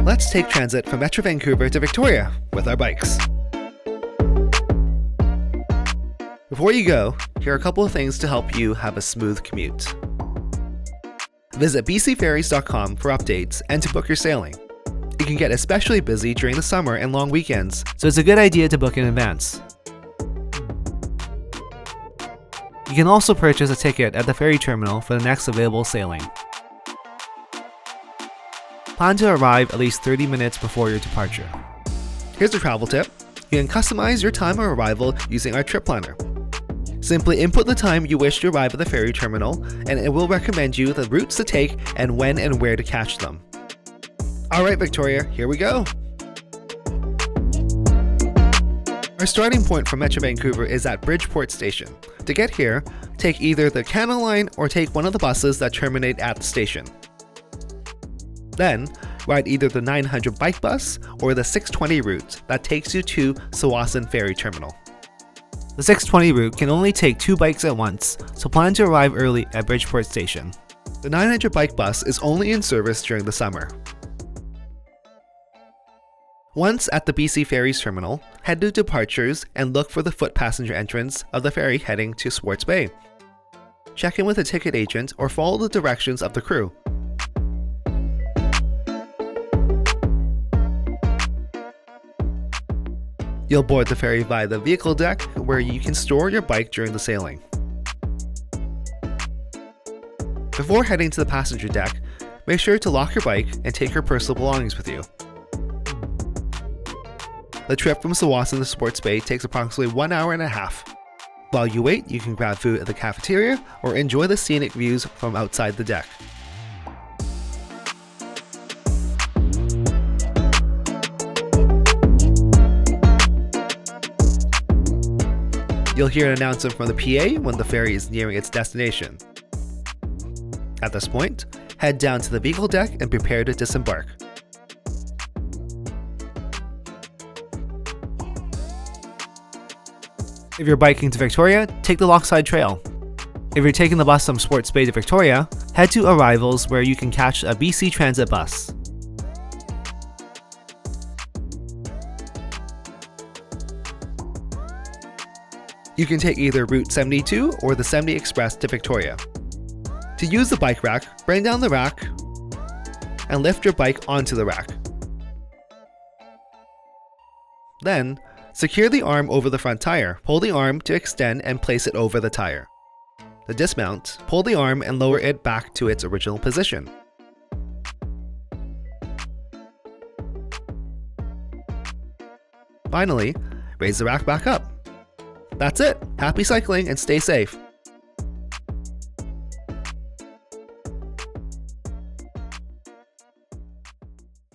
Let's take transit from Metro Vancouver to Victoria with our bikes. Before you go, here are a couple of things to help you have a smooth commute. Visit bcferries.com for updates and to book your sailing. It can get especially busy during the summer and long weekends, so it's a good idea to book in advance. You can also purchase a ticket at the ferry terminal for the next available sailing. Plan to arrive at least 30 minutes before your departure. Here's a travel tip. You can customize your time of arrival using our trip planner. Simply input the time you wish to arrive at the ferry terminal, and it will recommend you the routes to take and when and where to catch them. Alright Victoria, here we go! Our starting point from Metro Vancouver is at Bridgeport Station. To get here, take either the Canal Line or take one of the buses that terminate at the station. Then, ride either the 900 bike bus or the 620 route that takes you to Tsawwassen Ferry Terminal. The 620 route can only take 2 bikes at once, so plan to arrive early at Bridgeport Station. The 900 bike bus is only in service during the summer. Once at the BC Ferries Terminal, head to departures and look for the foot passenger entrance of the ferry heading to Swartz Bay. Check in with a ticket agent or follow the directions of the crew. You'll board the ferry via the vehicle deck, where you can store your bike during the sailing. Before heading to the passenger deck, make sure to lock your bike and take your personal belongings with you. The trip from Tsawwassen to Swartz Bay takes approximately 1 hour and a half. While you wait, you can grab food at the cafeteria or enjoy the scenic views from outside the deck. You'll hear an announcement from the PA when the ferry is nearing its destination. At this point, head down to the vehicle deck and prepare to disembark. If you're biking to Victoria, take the Lochside Trail. If you're taking the bus from Swartz Bay to Victoria, head to Arrivals where you can catch a BC Transit bus. You can take either Route 72 or the 70 Express to Victoria. To use the bike rack, bring down the rack and lift your bike onto the rack. Then, secure the arm over the front tire. Pull the arm to extend and place it over the tire. To dismount, pull the arm and lower it back to its original position. Finally, raise the rack back up. That's it. Happy cycling and stay safe.